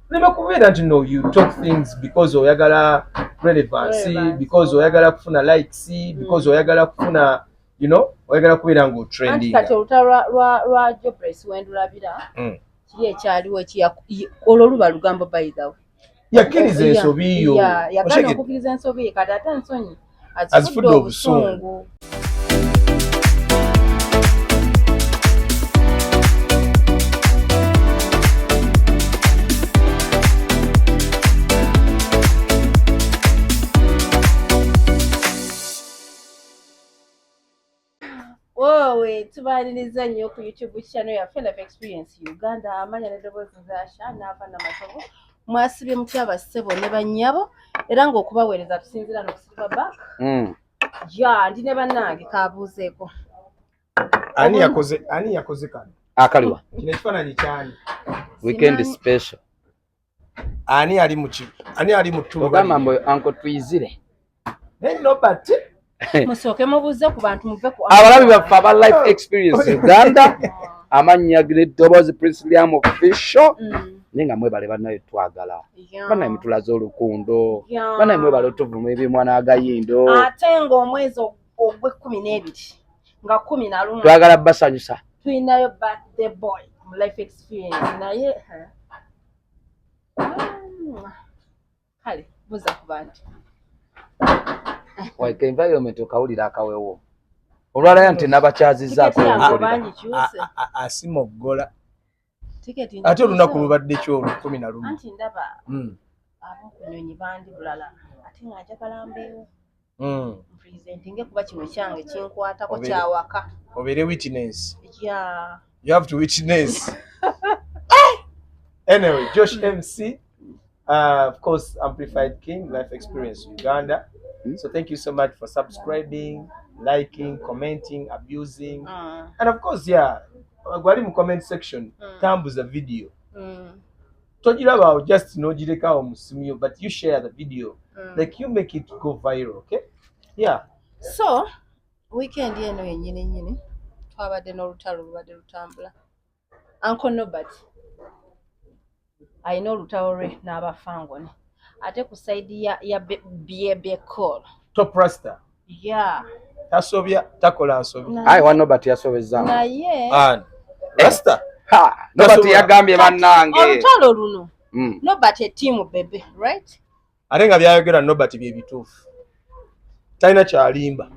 Lema kubeera nti no you talk things because oyagala relevancy, because oyagala kufuna likes, because oyagala kufuna oyagala kubeera nga trending. Kati olutalo lwa Jobless wendulabira kiri ekyaliwo olwo luba lugambo by the way. Yakkiriza ensobi yo. Yagala okukkiriza ensobi ye kati ate ensonyi azifudde obusungu. Wowe tubaliriza nnyo ku YouTube channel ya Life Experience Uganda amanya n'eddoboozi nzasha n'ava n'amatovu mwasibye mutya bassebo ne bannyabo era ng'okubaweereza tusinzira n'okusiba back. Ja ndi ne bannange kaabuuzeeko. Ani yakoze kano? Akaliwa. Kino ekifaananyi kyani? Weekend special. Ani ali mu ttuba? Ogamba mbu Uncle Twizire. Nobody. Musooke mubuuze ku bantu muve ku abalabi baffe aba Life Experience Uganda amannya n'eddoboozi Prince Liam Official nenga mwebale bannaye twagala bannaye mitulaze olukundo bannaye mwebale otuvuma ebimwana agayindo ate ng'omwezi ogw'e12 nga 11 twagala basanyusa tulinayo birthday boy mu Life Experience naye kale buuza ku bantu Waike environment okawulira akawewo olwala nti nabakyazizaako asimoggola ate olunaku lubadde ky'olu11 anti ndaba abokunyonyi bandi bulala ate nga njagala mbeewo presentinge kuba kino kyange kinkwatako kyawaka obeere witness. Yeah. You have to witness. Anyway, Josh MC, of course, Amplified King, Life Experience Uganda. So thank you so much for subscribing, liking, commenting, abusing. And of course, yeah, go in the comment section, tambuza video. Tojiraba just nojireka omusimio, but you share the video. Like you make it go viral, okay? Yeah. So, weekend eno yennyini twabadde n'olutalo lubadde lutambula. Uncle Nobert alina olutalo lwe n'abafangone. Ate ku side ya BB call. Top Rasta. Yeah. Tasobya takola asobya. Ayi wa Nobert yasobeza. Naye. Rasta. Nobert yagambye bannange. Olutalo luno. Nobert team bebe, right? Ate nga byayogera Nobert bye bituufu. Talina kyalimba.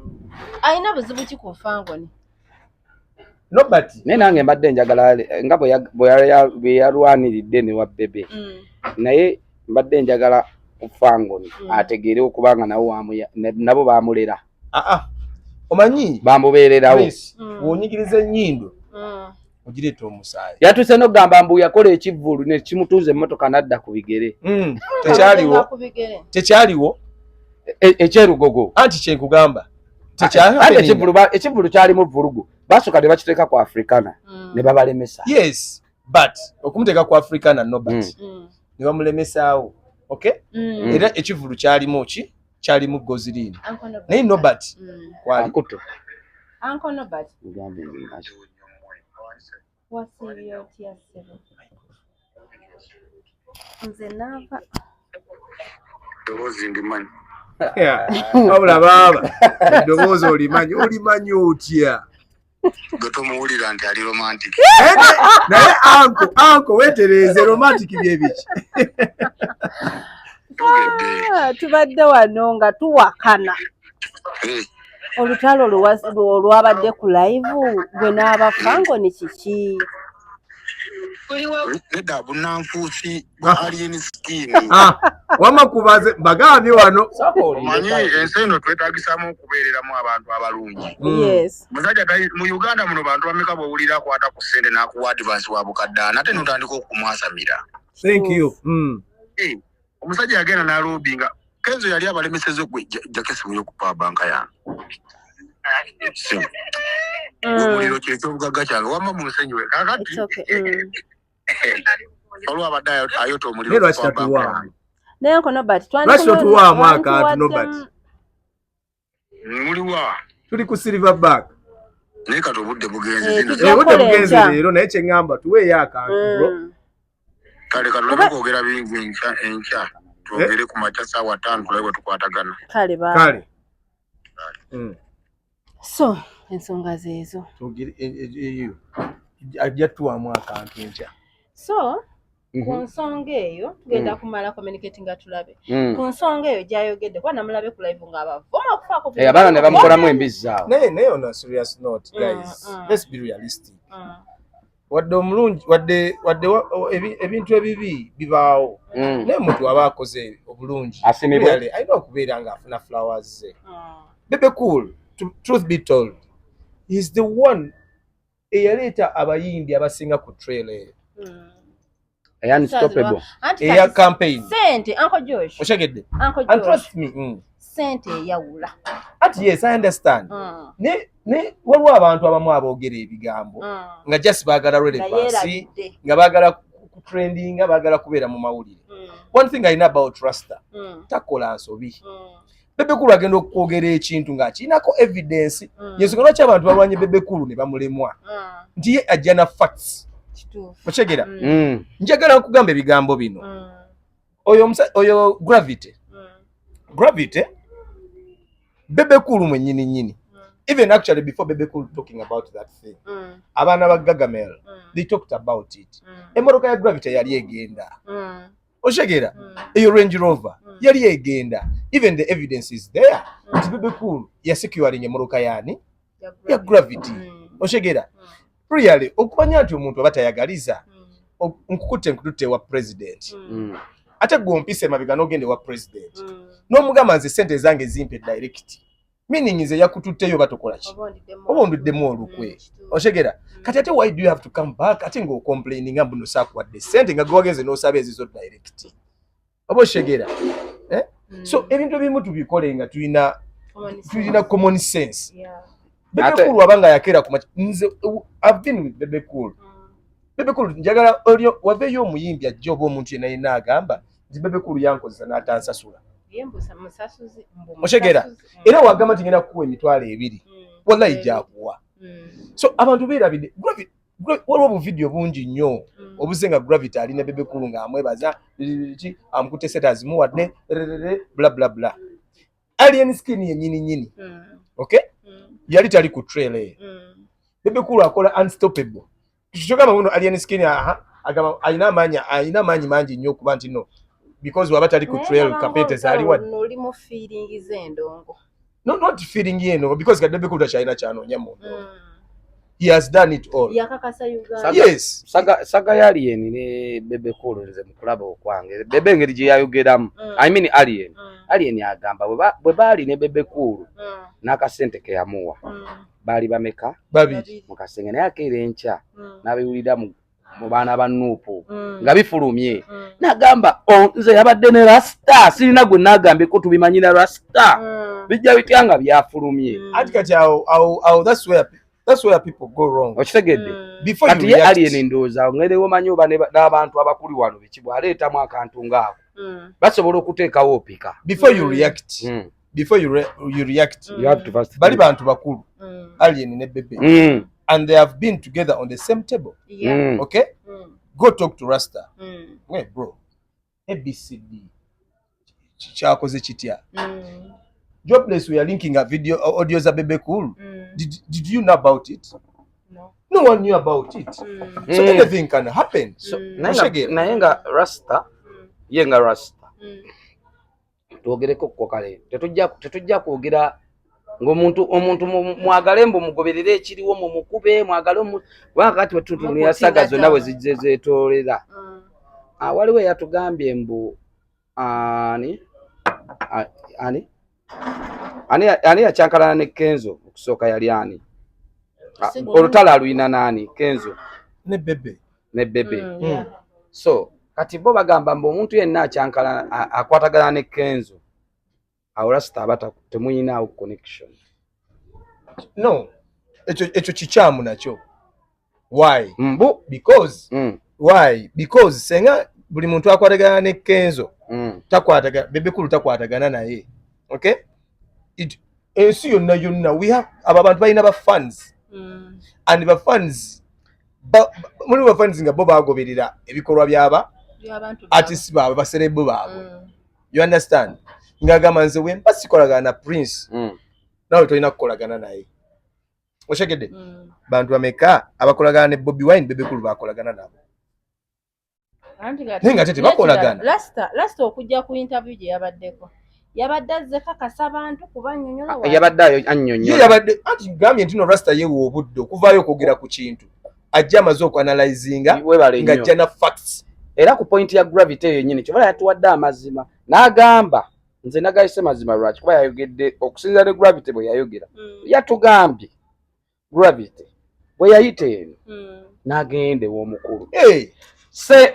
Alina buzibu ki ku fangone. Nobert. Naye nange mbadde njagala nga bwe yalwaniridde ne wa bebe. Naye mbadde njagala kufangoni ategeere okubanga nabo baamulera. Omanyi bamubeererawo wonyigiriza ennyindo ogireeta omusaayi. Yatuse n'okugamba mbu yakola ekivvulu ne kimutuuza emmotoka n'adda ku bigere. Tekyaliwo ekyerugogo anti kyenkugamba ekivvulu kyalimu vulugu basooka ne bakiteeka ku Africana ne babalemesa. Yes, but okumuteeka ku Africana Nobert ne bamulemesaawo. Okay? Era ekivulu kyalimu Gozilini. Naye Nobert kwali akuto. Uncle Nobert. Nze naava. Eddoboozi ndimanyi. Wabula baaba eddoboozi olimanyi otya? Gwe tomuwulira nti ali romantic. Naye anko weetereeze romantic bye biki? Tubadde wano nga tuwakana. Olutalo olwabadde ku live gwe n'abafangoni kiki? Nedda bunnanfuusi bwa alien skin. Wama kubaze bagambye wano. Omanyi ensi eno twetaagisamu okubeereramu abantu abalungi. Yes. Musajja mu Uganda muno bantu bameka bawulira akwata ku ssente n'akuwa advance wa bukaddaana ate n'otandika okumwasamira. Thank you. Omusajja yagenda n'aloobinga Kenzo yali abalemeseze gwe jakesi mu ku banka yange. Muliro ky'ekyobugagga kyange wamma mu nsenyiwe kakati. Olwo abadde ayota omuliro ku banka yange. Naye Uncle Nobert twandituwaamu akantu Nobert. Muliwa. Tuli ku Silverback. Naye kati obudde bugenze obudde bugenze leero naye kye ŋŋamba tuweeyo akantu bro. kale katulabe kwogera bingi enkya twogere ku makya ssaawa 5 tulabe bwe tukwatagana kale ba kale so ensonga zeezo twogere eyo ajja tuwamu akantu enkya so ku nsonga eyo tugenda kumala communicating nga tulabe ku nsonga eyo gyayogedde kuba namulabe ku live ng'abavuma okufaako abaana ne bamukolamu embizaawo naye on a serious note guys let's be realistic wadde omulungi wadde ebintu ebibi bibaawo naye muntu aba akoze obulungi asimibwe alina okubeera ng'afuna flowers ze Bebe Cool, truth be told, he's the one eyaleeta abayimbi abasinga ku trailer unstoppable eya campaign sente Uncle Josh oshegedde Uncle and Josh trust me sente eyawula ati yes I understand ne waliwo abantu abamu aboogera ebigambo nga just baagala relevance nga baagala ku trending nga baagala kubeera mu mawulire one thing I know about Rasta takola nsobi Bebe Cool agenda okwogera ekintu ng'akiinako evidence yensonga lwaki abantu balwanye Bebe Cool ne bamulemwa nti ye ajja na facts okyegera njagala nkugamba ebigambo bino oyo gravity Bebe Cool mwennyini nnyini even actually before Bebe Cool talking about that thing abaana ba Gagamel they talked about it emmotoka ya gravity yali egenda oshegera eyo Range Rover yali egenda even the evidence is there nti Bebe Cool ya securing emmotoka yani ya gravity oshegera really okumanya nti omuntu aba tayagaliza nkukutte wa president ate gwompise mabega n'ogende wa president n'omugamba nze sente zange zimpe direct meaning nze yakututteyo batokola ki oba onduddemu olukwe oshegera kati ate why do you have to come back ate ng'ocomplaining nga mbuno saakwadde sente nga gwagenze n'osaba ezizo direct oba oshegera so ebintu ebimu tubikole nga tulina common sense Bebe Cool wabanga yakera ku nze I've been with Bebe Cool Bebe Cool njagala olyo waveyo omuyimbi ajja oba omuntu yenna agamba nti Bebe Cool yankozesa n'atansasula oshegera era wagamba nti ngenda kukuwa emitwalo 2 wallahi gyakuwa so abantu beerabidde waliwo obuvidiyo bungi nnyo obuze nga Gravity ali ne Bebe Cool ng'amwebaza ki amukutte sente azimuwadde bla bla bla alien skin yennyini nnyini okay yali tali ku trailer Bebe Cool akola unstoppable kichogamba muno alien skin agamba alina amaanyi mangi nnyo okuba nti no because waba tali ku trailer competitors ali wa noli mu feeling z'endongo not feeling yeno because Bebe Cool tachina chanoonya muntu he has done it all yakakasa Uganda yes saga ya alien ne Bebe Cool nze mukulaba okwange Bebe ngeri gye yayogeramu I mean alien agamba bwe baali ne Bebe Cool n'akasente ke yamuwa baali bameka babiri mukasenge naye akeera enkya n'abiwulira mu baana ba Nuupu nga bifulumye n'agamba nze yabadde ne Rasta sirina gwe n'agambye ko tubimanyira Rasta bijja bitya nga byafulumye ati kati awo that's where people go wrong okitegedde before kati ye alien ndowooza ngeri womanyi oba n'abantu abakuli wano biki aleetamu akantu ngaako basobola okuteekawo opika before you react you have to first bali bantu bakulu alien ne Bebe and they have been together on the same table okay go talk to Rasta hey bro ABCD kyakoze kitya Jobless we are linking a video audio za Bebe Cool did you know about it no one knew about it so anything can happen so naye nga Rasta yenga Rasta twogereko ko kale tetujja kwogera ng'omuntu mwagale mbu mugoberere ekiriwo mu mukube mwagale wakati wetutu yasaga zonna bwe zijje zeetoolera waliwo eyatugambye mbu ani yakyankalana ne Kenzo okusooka yali ani olutalo aluyina nani Kenzo ne Bebe so kati bo bagamba mbu omuntu yenna akyankalana akwatagana ne Kenzo awo Rasta abata temuyinaawo connection no ekyo kikyamu nakyo why because senga buli muntu akwatagana ne Kenzo takwatagana Bebe Cool takwatagana naye okay ensi yonna we have abantu balina ba fans and ba fans muri ba fans nga bo bagoberera ebikolwa byaba artists baabwe baserebu baabwe you understand ngagamba nze wemba sikolagana na Prince nawe tolina kukolagana naye oshegedde bantu bameka abakolagana ne Bobby Wine Bebe Cool bakolagana nabo nenga tete bakolagana lasta okujja ku interview gye yabaddeko yabadde azze kakasa abantu kubanyonyola yabadde annyonnyola yabadde anti gambye ntino rasta yeewa obudde okuvaayo okwogera ku kintu ajja amaze okuanalyzinga ng'ajja na facts era ku point ya gravity eyo yennyini kyobala yatuwadde amazima n'agamba nze nagayise mazima lwaki kuba yayogedde okusinza ne gravity bwe yayogera yatugambye gravity bwe yayita eno n'agende w'omukulu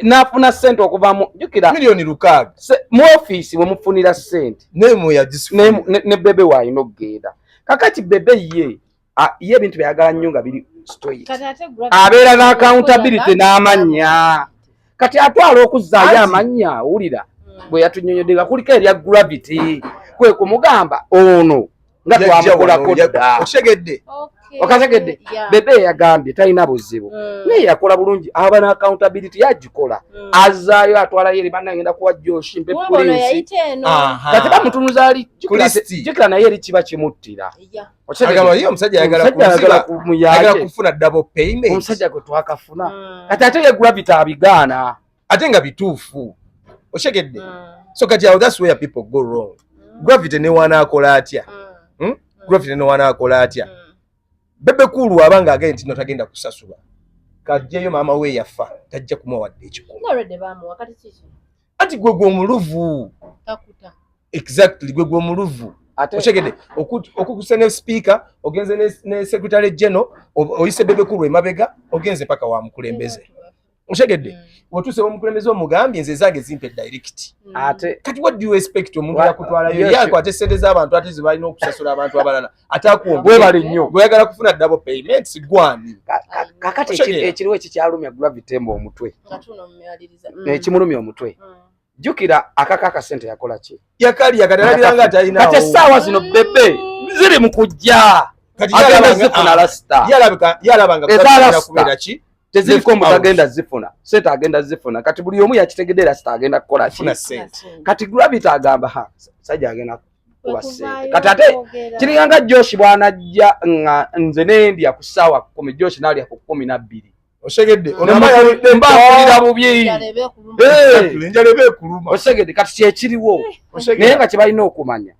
n'afuna ssente okuva mu jjukira miliyoni 600 mu ofiisi we mufunira ssente ne bebe waalina okugenda kakati bebe ye ebintu byayagala nnyo nga biri stoic abeera n'accountability n'amannya kati atwala okuzzaayo amannya wulira bwe yatunyonyoddeka kuliko erya gravity kwe kumugamba ono nga twamukolako dda okategedde bebe yagambye talina buzibu naye yakola bulungi aba na accountability yagikola azaayo atwalayo eri banna agenda kuwa Joshi mpe pulinsi kati bamutunuza ali jukira naye eri kiba kimuttira omusajja ayagala kufuna double payment omusajja gwe twakafuna kati ate ye gravity abigaana ate nga bituufu oshegedde so kati awo that's where people go wrong gravity ne wanaakola atya gravity ne wanaakola atya Bebe Cool abanga agenda nti notagenda kusasula kajjayo maama we yafa tajja kumuwadde ekikulu ati gwe omuluvu exactly gwe omuluvu oshegedde okukusa ne speaker ogenze ne secretary general oyise Bebe Cool emabega ogenze paka wa mukulembeze oshegedde wotuse omukulembeze omugambye nze zange zimpe direct ate kati what do you expect omuntu yakutwalayo yako ate sente z'abantu ate zibalina okusasula abantu abalala atakuwa webale nnyo bweyagala kufuna double payments gwani kakati ekiriwo ekikyalumya gravity mba omutwe ekimulumya omutwe jjukira akakaka sente yakola ki yakali yakadalabiranga atalina kati essaawa zino bebe ziri mu kujja agenda zifuna lasita yalabanga kubeera ki teziriko omuntu agenda zifuna sente agenda zifuna kati buli omu yakitegedde lasita agenda kukola ki kati gravity agamba sajja agenda kuba sente kati ate kiringanga Joshi bw'anajja nga nze n'endya ku ssaawa 10 Joshi n'alya ku 12 oshegedde mbakulira bubi enjalebe ekuluma oshegedde kati kyekiriwo naye nga kye balina okumanya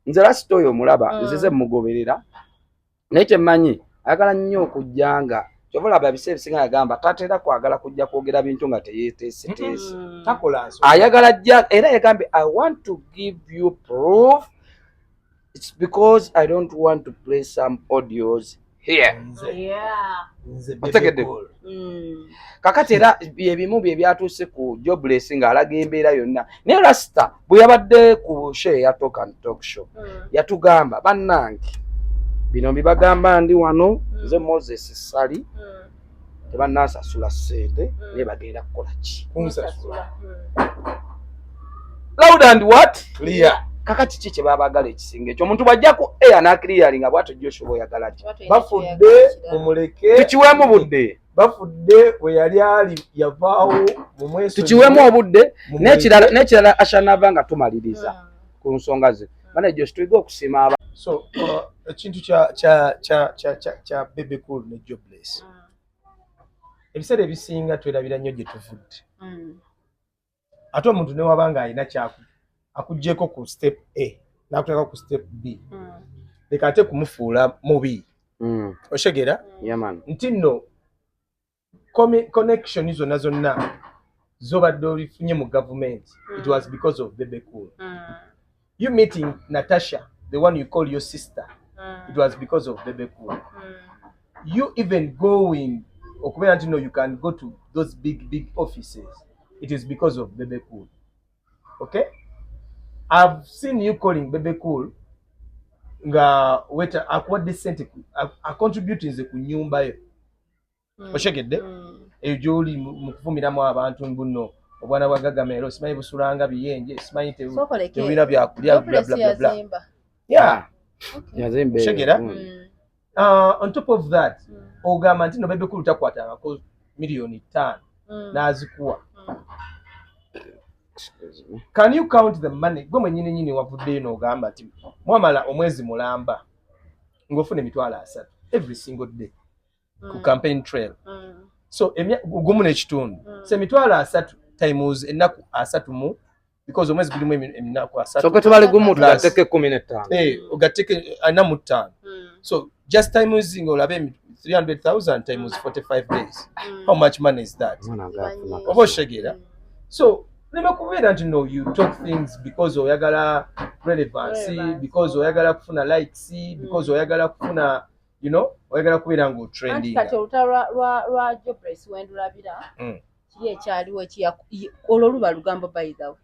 nze lasita oyo omulaba nzize mugoberera naye kyemmanyi ayagala nnyo okujjanga kyova biseera bisinga yagamba tatera kwagala kujja kwogera bintu nga teyeeteeseteese ayagala jja era yagambe I want to give you proof it's because I don't want to play some audios here otegedde kakati era ebimu bye byatuuse ku Jobless ng'alaga embeera yonna naye Rasta bwe yabadde ku show ya Talk and Talk show yatugamba bannange bino mbibagamba ndi wano nze Moses Sali tebannasasula ssente naye bagenda kukola ki kunsasula loud and what clear kakati ki kye baabagala ekisinga ekyo omuntu bw'ajjaku eya n'akiriyalinga bw'atyo Joshua oyagala ki bafudde omuleke tukiweemu budde bafudde we yali ali yavaawo mu mweso tukiweemu obudde n'ekirala ashanava nga tumaliriza ku nsonga ze bana Joshua tuyiga okusiima so ekintu kya Bebe Cool ne Jobless ebiseera ebisinga twerabira nnyo gye tuvudde ate omuntu ne wabanga alina kyaku akuggyeko ku step A n'akuteeka ku step B leka ate kumufuula mubi oshegera nti nno connection zonna zobadde olifunye mu government it was because of Bebe Cool you meeting Natasha the one you call your sister it was because of Bebe Cool you even going okubera nti no you can go to those big offices it is because of Bebe Cool okay I've seen you calling Bebe Cool nga weta akuwadde sente contributing ze ku nyumba yo oshegedde eyo gy'oli mu kuvumiramu abantu mbuno obwana bwa gagamero simanyi busulanga biyenje simanyi tewina byakulya bla bla bla yeah yazimbe oshegera on top of that ogamba nti no Bebe Cool takwata abako miliyoni 5 n'azikuwa Can you count the money? Gwe mwennyini nyini wavuddeyo n'ogamba nti mwamala omwezi mulamba ng'ofuna emitwalo 3 every single day ku campaign trail. So gumu n'ekitundu. So emitwalo 3 times ennaku 3 because omwezi gulimu ennaku 3. So katubale gumu tugateke 15. Ogateke 45. So just times olabe 300,000 times 45 days. How much money is that? Oboshegera. So nimekubeera nti no, you talk things because oyagala relevancy, because oyagala kufuna likes, because oyagala kufuna, you know, oyagala kubeera ngo trending. Kati olutalo lwa Jobless wendulabira kiri ekyaliwo olwo lugambo by the way.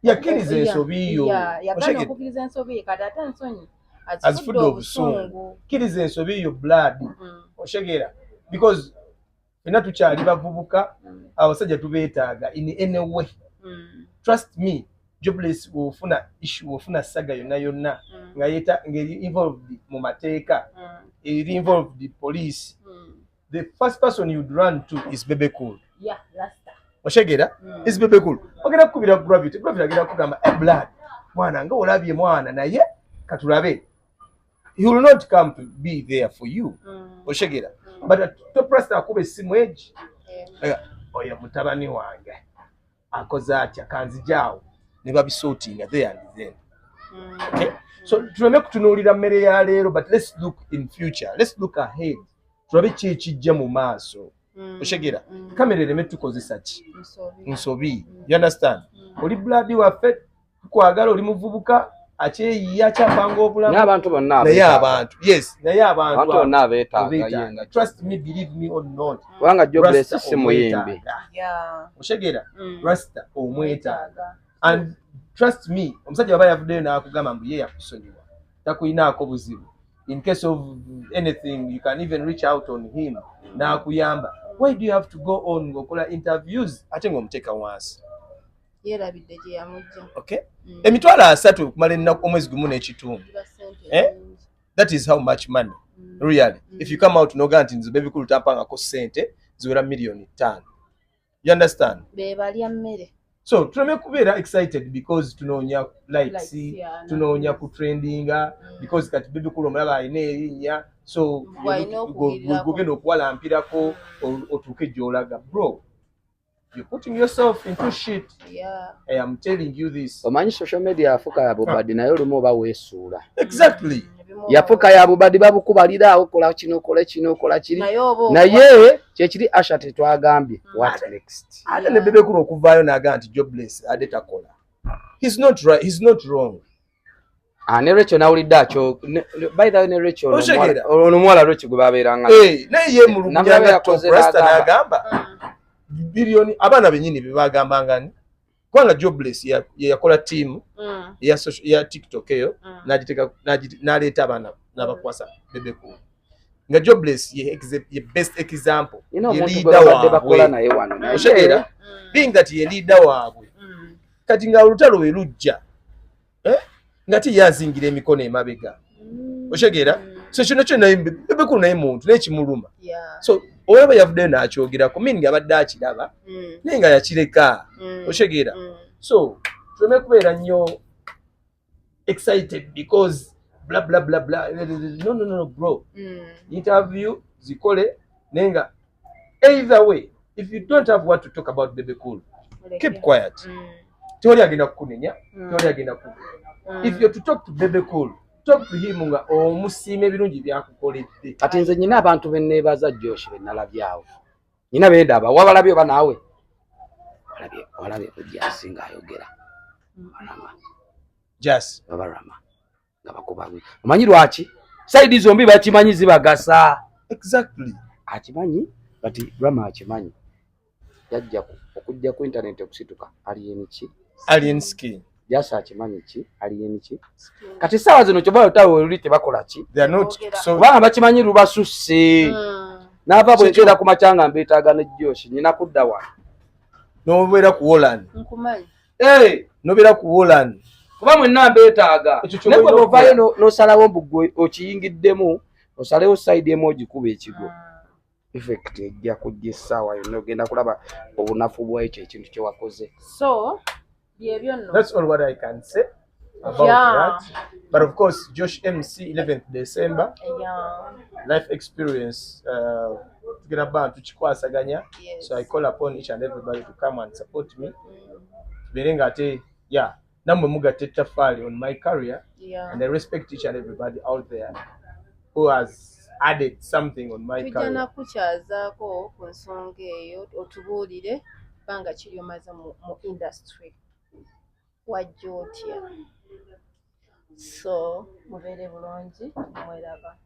Yakiriza ensobi yo. Yagala okukiriza ensobi kati ate ensonyi azifudde obusungu. Kiriza ensobi yo blood. Oshegera because fena tukyali bavubuka abasajja tubeetaaga in any way. Trust me, Jobless wofuna issue wofuna saga yonna nga involved mu mateeka, involved the police. The first person you'd run to is Bebe Cool. Yeah, Rasta. Oshegera is Bebe Cool. Ogenda kukubira Gravity agenda kugamba blood mwana nga olabye mwana naye katulabe. He will not come to be there for you. Oshegera. But top Rasta akube simu age. Oya mutabani wange akoze atya kanzijaawo ne babisootinga there and then. Okay? So tuleme kutunuulira mmere ya leero, but let's look in future. Let's look ahead. Tulabe ki ekijja mu maaso. Oshegera. Kamera ereme tukozesa ki? Nsobi. You understand? Oli blood waffe tukwagala oli muvubuka akyeyiya kyapanga obulamu. N'abantu bonna naye abantu. Yes, naye abantu bonna abeetaaga. Trust me, believe me or not. Kubanga Jobless si muyimbi. Yeah. Oshegera. Rasta omwetaaga. And trust me, omusajja baba yavuddeyo n'akugamba mbu ye yakusonyiwa. Takuyinaako buzibu. In case of anything, you can even reach out on him. N'akuyamba. Why do you have to go on ng'okola interviews ate ng'omuteeka wansi? Yerabidde gye yamujja. Okay? Emitwalo 3 okumala ennaku omwezi gumu n'ekitundu. That is how much money. Really. If you come out n'ogamba nti nze Bebe Cool tampangako ssente ziwera million 5. You understand? Be balya mmere. So tuleme kubeera excited because tunoonya likes, tunoonya ku trendinga because kati Bebe Cool omulaba alina erinnya, so gogenda okuwalampirako otuuke gy'olaga. Bro, you're putting yourself into shit. Yeah. I am telling you this. Omanyi social media yafuka ya Bobadi naye olumu oba weesuula. Exactly. Yafuka ya Bobadi babukubalira kola kino kola kiri. Naye kyekiri Asha tetwagambye. What next? Ate ne Bebe Cool okuvaayo n'agamba nti Jobless ade takola. He's not right. He's not wrong. Ne Rachel nawulidde akyo. By the way ne Rachel omuwala Rachel gwe babeeranga. Naye ye mulumya Top Rasta n'agamba. Bilioni abaana bennyini be bagambanga ni kubanga Jobless yakola team ya TikTok eyo n'aleeta abaana n'abakwasa Bebe Cool nga Jobless ye best example ye leader waabwe. Oshegera being that ye leader waabwe kati nga olutalo we lujja nga tiyazingira emikono emabega. Oshegera so kino kyonna Bebe Cool naye muntu n'ekimuluma. So olaba yavuddeyo n'akyogerako mingi abadde akiraba naye nga yakireka. Oshegera so tuleme kubeera nnyo excited because blah blah blah blah. No bro. Interview zikole naye nga either way if you don't have what to talk about Bebe Cool keep quiet. Tewali agenda kukunenya, tewali agenda kukunenya. If you're to talk to Bebe Cool, talk to him nga omusiima ebirungi byakukoledde. Kati nze nyina abantu benneebaza Josh bennalabyawo. Nyina beendaba wabalabye oba naawe? Walabye kujja asinga ayogera. Balama. Just. Babalama. Nga bakuba. Omanyi lwaki? Saidi zombi bakimanyi zibagasa. Exactly. Akimanyi, kati Rama akimanyi. Yajja okujja ku internet okusituka. Alien ki? Alien skin. Jasa akimanyi ki? Alien ki? Kati sawa zino kyobayo tawe oli tebakola ki? They are not so. Banga bakimanyi lubasusse. Nava bwegera ku machanga mbeetaaga ne Josh nyina kudda wa. Nobeera ku Holland. Nkumanyi. Nobeera ku Holland. Kuba mwenna mbeetaaga. Nekwe bovaayo n'osalawo mbugwe okiyingiddemu osalewo side emu ogikuba ekigo. Effect ejja kujja essaawa yonna ogenda kulaba obunafu bw'ekyo ekintu kye wakoze. So That's all what I can say about that. But of course, Josh MC 11th December. Life experience. So I call upon each and everybody to come and support me. Yeah. On my career, and I respect each and everybody out there who has added something on my career. Tujana kukyazako ku nsonga eyo otubuulire banga kiri omaze mu industry wajja otya, so mubeere bulungi mweraba.